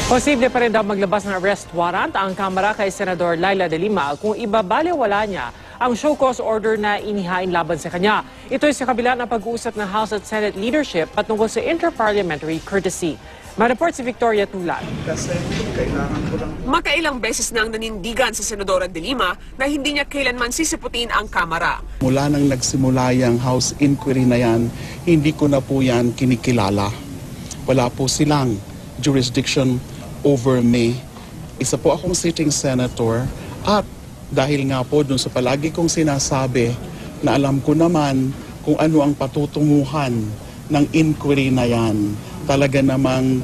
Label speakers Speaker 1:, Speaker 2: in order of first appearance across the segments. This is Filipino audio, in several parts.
Speaker 1: Posible pa rin daw maglabas ng arrest warrant ang Kamara kay Senador Laila de Lima kung ibabaliwala niya ang show cause order na inihain laban sa kanya. Ito ay sa kabila ng pag-uusap ng House at Senate leadership patungkol sa interparliamentary courtesy. Mareport si Victoria Tulad.
Speaker 2: Makailang beses nang nanindigan sa Senadora de Lima na hindi niya kailanman sisiputin ang Kamara.
Speaker 3: Mula nang nagsimula yung House inquiry na yan, hindi ko na po yan kinikilala. Wala po silang jurisdiction over me. Isa po akong sitting senator at dahil nga po dun sa palagi kong sinasabi na alam ko naman kung ano ang patutunguhan ng inquiry na yan, talaga namang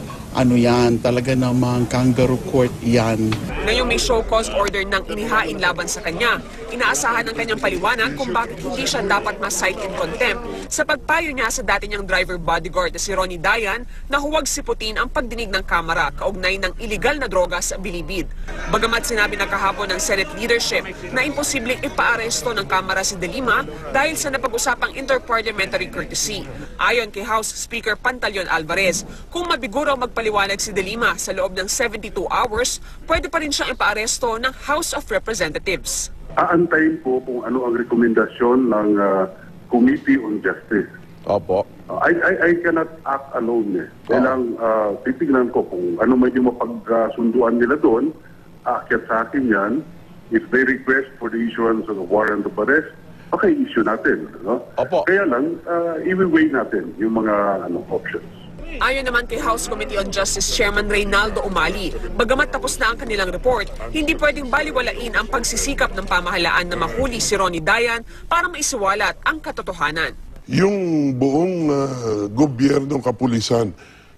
Speaker 3: talaga namang kangaroo court yan.
Speaker 2: Ngayong may show cause order ng inihain laban sa kanya, inaasahan ng kanyang paliwanag kung bakit hindi siya dapat ma-cite in contempt sa pagpayo niya sa dati niyang driver bodyguard na si Ronnie Dayan na huwag siputin ang pagdinig ng Kamara kaugnay ng iligal na droga sa Bilibid. Bagamat sinabi na kahapon ng Senate leadership na imposibleng ipaaresto ng Kamara si De Lima dahil sa napag-usapang interparliamentary courtesy. Ayon kay House Speaker Pantaleon Alvarez, kung mabiguraw magpaliwanag si De Lima sa loob ng 72 hours, pwede pa rin siyang ipaaresto ng House of Representatives.
Speaker 4: Aantayin po kung ano ang rekomendasyon ng Committee on Justice.
Speaker 5: Opo.
Speaker 4: I cannot act alone. Kailang titignan ko kung ano man yung mapagsunduan nila doon. Aakyat sa akin yan. If they request for the issuance of a warrant of arrest, okay, issue natin. No?
Speaker 5: Opo.
Speaker 4: Kaya lang, i-weigh natin yung mga options.
Speaker 2: Ayon naman kay House Committee on Justice Chairman Reynaldo Umali, bagamat tapos na ang kanilang report, hindi pwedeng baliwalain ang pagsisikap ng pamahalaan na mahuli si Ronnie Dayan para maisiwalat ang katotohanan.
Speaker 6: Yung buong gobyernong kapulisan,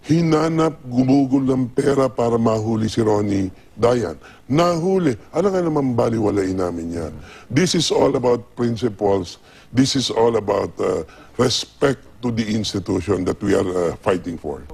Speaker 6: hinanap, gumugol ng pera para mahuli si Ronnie Dayan. Nahuli. Ano nga naman baliwalain namin yan? This is all about principles. This is all about respect to the institution that we are fighting for.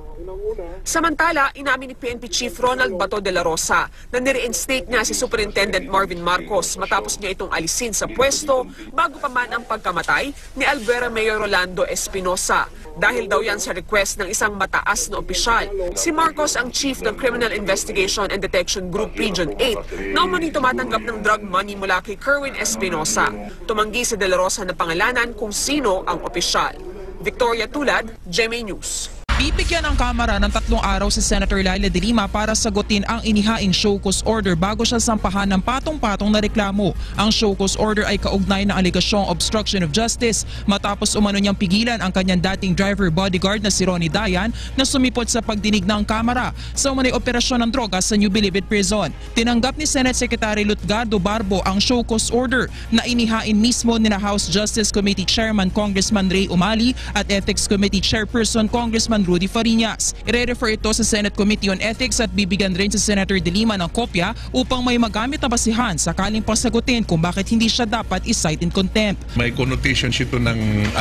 Speaker 2: Samantala, inamin ni PNP Chief Ronald Bato de la Rosa na nire-instate niya si Superintendent Marvin Marcos matapos niya itong alisin sa pwesto bago pa man ang pagkamatay ni Alvera Mayor Rolando Espinosa. Dahil daw yan sa request ng isang mataas na opisyal. Si Marcos ang chief ng Criminal Investigation and Detection Group Region 8 na umani tumatanggap ng drug money mula kay Kerwin Espinosa. Tumanggi si de la Rosa na pangalanan kung sino ang opisyal. Victoria Tulad, GMA News.
Speaker 7: Bibigyan ang Kamara ng 3 araw si Senator Laila de Lima para sagutin ang inihaing show cause order bago siya sampahan ng patong-patong na reklamo. Ang show cause order ay kaugnay ng aligasyong obstruction of justice matapos umano niyang pigilan ang kanyang dating driver bodyguard na si Ronnie Dayan na sumipot sa pagdinig ng Kamara sa umanay operasyon ng droga sa New Bilibid Prison. Tinanggap ni Senate Secretary Lutgardo Barbo ang show cause order na inihain mismo ni House Justice Committee Chairman Congressman Ray Umali at Ethics Committee Chairperson Congressman Rudy Fariñas. I-refer ito sa Senate Committee on Ethics at bibigyan rin sa Senator de Lima ng kopya upang may magamit na basihan sakaling pasagutin kung bakit hindi siya dapat i-cite in contempt.
Speaker 8: May connotations ito ng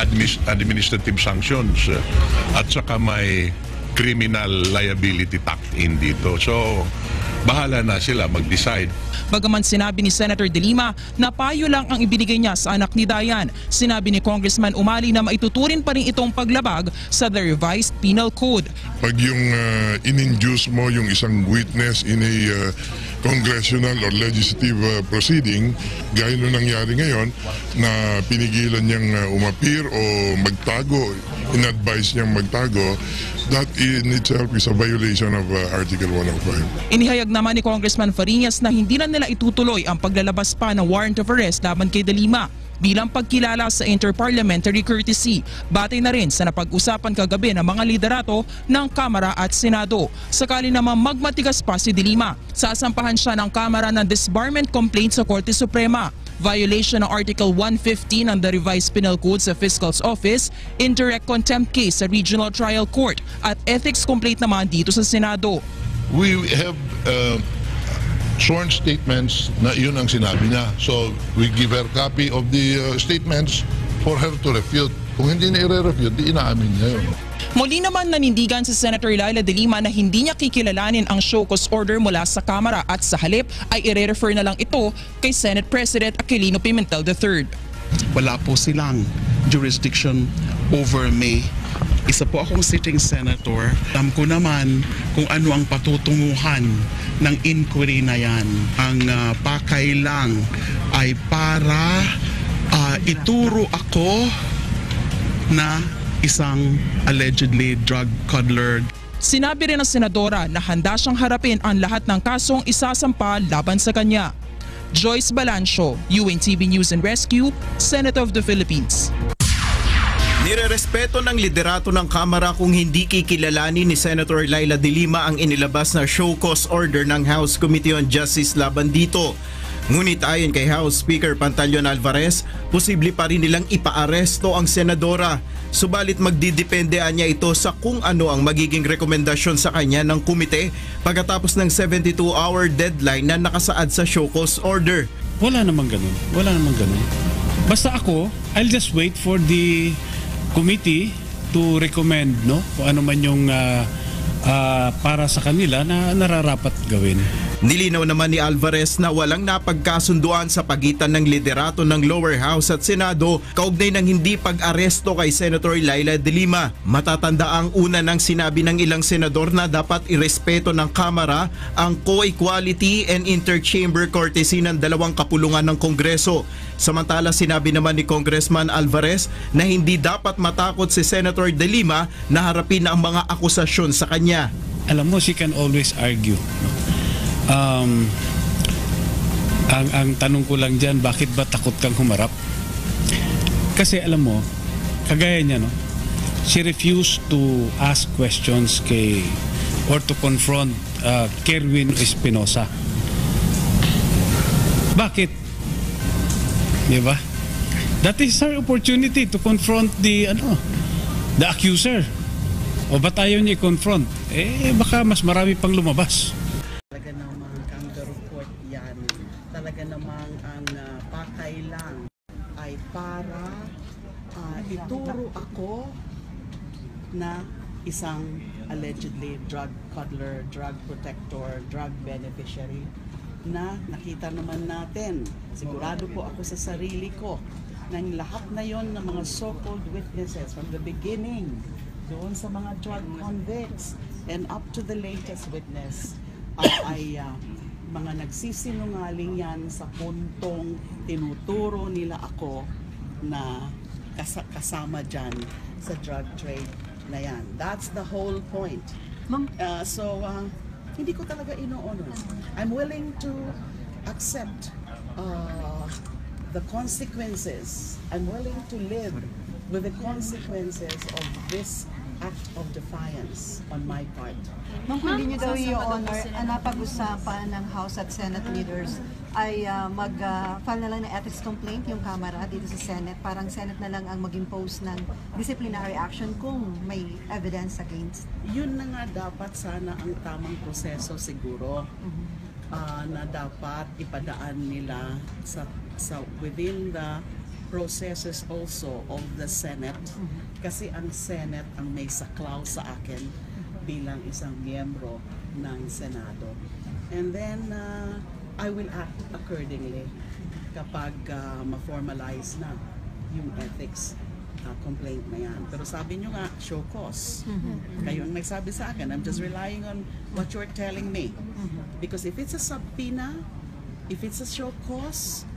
Speaker 8: administrative sanctions at saka may criminal liability tacked in dito. So, bahala na sila mag-decide.
Speaker 7: Bagaman sinabi ni Senator de Lima na payo lang ang ibinigay niya sa anak ni Dayan, sinabi ni Congressman Umali na maituturin pa rin itong paglabag sa the revised penal code.
Speaker 6: Pag yung in-induce mo yung isang witness in a congressional or legislative proceeding, gaya nung nangyari ngayon, na pinigilan niyang umapir o magtago, in-advise niyang magtago, that in itself is a violation of Article 105.
Speaker 7: Inihayag naman ni Congressman Fariñas na hindi na nila itutuloy ang paglalabas pa ng warrant of arrest laban kay de Lima bilang pagkilala sa interparliamentary courtesy. Batay na rin sa napag-usapan kagabi ng mga liderato ng Kamara at Senado. Sakali naman magmatigas pa si de Lima, sasampahan siya ng Kamara ng disbarment complaint sa Korte Suprema. Violation ng Article 115 ng the revised penal code sa Fiscal's Office, indirect contempt case sa Regional Trial Court at ethics complaint naman dito sa Senado.
Speaker 8: We have sworn statements na yun ang sinabi niya. So, we give her copy of the statements for her to refute. Kung hindi na i-refute, di inaamin niya yun.
Speaker 7: Muli naman nanindigan si Senator Laila de Lima na hindi niya kikilalanin ang show cause order mula sa Kamara at sa halip ay i-refer na lang ito kay Senate President Aquilino Pimentel III.
Speaker 3: Wala po silang jurisdiction over me. Isa po akong sitting senator. Alam ko naman kung ano ang patutunguhan ng inquiry na yan. Ang pakay lang ay para ituro ako na isang allegedly drug peddler.
Speaker 7: Sinabi rin ng senadora na handa siyang harapin ang lahat ng kasong isasampa laban sa kanya. Joyce Balancio, UNTV News and Rescue, Senate of the Philippines.
Speaker 5: Nirerespeto ng liderato ng Kamara kung hindi kikilalanin ni Senator Laila De Lima ang inilabas na show cause order ng House Committee on Justice laban dito. Ngunit ayon kay House Speaker Pantaleon Alvarez, posible pa rin nilang ipaaresto ang senadora. Subalit magdidependean niya ito sa kung ano ang magiging rekomendasyon sa kanya ng komite pagkatapos ng 72-hour deadline na nakasaad sa show cause order.
Speaker 9: Wala namang ganun. Wala namang ganun. Basta ako, I'll just wait for the committee to recommend, no, kung ano man yung para sa kanila na nararapat gawin.
Speaker 5: Nilinaw naman ni Alvarez na walang napagkasunduan sa pagitan ng liderato ng lower house at Senado kaugnay ng hindi pag-aresto kay Senator Laila De Lima. Matatanda ang una ng sinabi ng ilang senador na dapat irespeto ng Kamara ang co-equality and interchamber courtesy ng dalawang kapulungan ng Kongreso. Samantala sinabi naman ni Congressman Alvarez na hindi dapat matakot si Senator De Lima na harapin ang mga akusasyon sa kanya.
Speaker 9: Alam mo, she can always argue. Ang tanong ko lang dyan, bakit ba takot kang humarap? Kasi alam mo, kagaya niya, no? She refused to ask questions or to confront Kerwin Espinosa. Bakit? Di ba? That is her opportunity to confront the accuser. O ba't ayaw niya i-confront? Baka mas marami pang lumabas.
Speaker 10: Talaga namang kangaroo court yan. Talaga namang ang pakay lang ay para ituro ako na isang allegedly drug peddler, drug protector, drug beneficiary na nakita naman natin. Sigurado po ako sa sarili ko ng lahat na yon ng mga so-called witnesses from the beginning doon sa mga drug convicts and up to the latest witness ay mga nagsisinungaling yan sa puntong tinuturo nila ako na kasama dyan sa drug trade na yan. That's the whole point. Hindi ko talaga ino-honor. I'm willing to accept the consequences. I'm willing to live with the consequences of this act of defiance on my part.
Speaker 11: Ma'am, kung hindi niyo daw i-honor, ang napag-usapan ng House at Senate leaders ay mag-file na lang ng ethics complaint yung Kamara dito sa Senate. Parang Senate na lang ang mag-impose ng disciplinary action kung may evidence against.
Speaker 10: Yun na nga dapat sana ang tamang proseso siguro na dapat ipadaan nila sa within the processes also of the Senate kasi ang Senate ang may saklaw sa akin bilang isang miyembro ng Senado. And then I will act accordingly kapag ma-formalize na yung ethics complaint na yan. Pero sabi nyo nga, show cause. Kayo ang nagsabi sa akin. I'm just relying on what you're telling me. Because if it's a subpoena, if it's a show cause,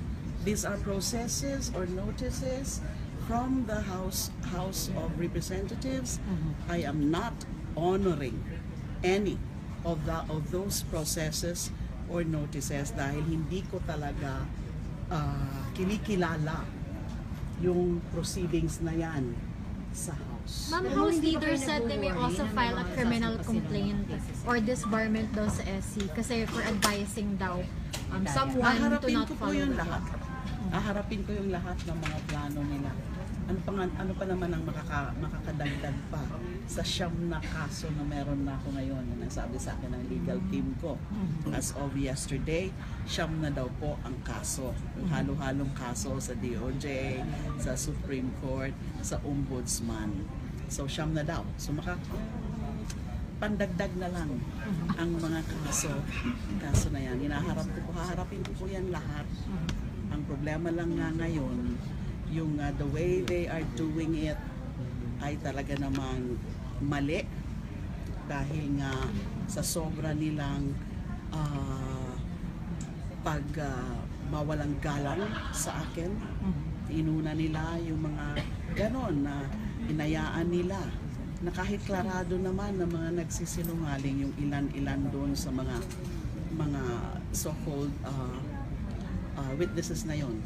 Speaker 10: these are processes or notices from the House of Representatives. I am not honoring any of those processes or notices dahil hindi ko talaga kinikilala yung proceedings na yan sa House.
Speaker 12: Ma'am, House leader said they may also file a criminal complaint or disbarment daw sa SC kasi for advising daw someone to not follow the law.
Speaker 10: Haharapin ko yung lahat ng mga plano nila. Ano pa naman ang makakadagdag pa sa 9 na kaso na meron na ako ngayon na nagsabi sa akin ng legal team ko. As of yesterday, 9 na daw po ang kaso. Yung halo-halong kaso sa DOJ, sa Supreme Court, sa Ombudsman. So 9 na daw. So pandagdag na lang ang mga kaso na yan. Haharapin ko yan lahat. Ang problema lang nga ngayon, yung the way they are doing it ay talaga namang mali dahil nga sa sobra nilang mawalang galang sa akin. Inuna nila yung mga ganon na inayaan nila na kahit klarado naman na mga nagsisinungaling yung ilan-ilan doon sa mga so-called witnesses na yon.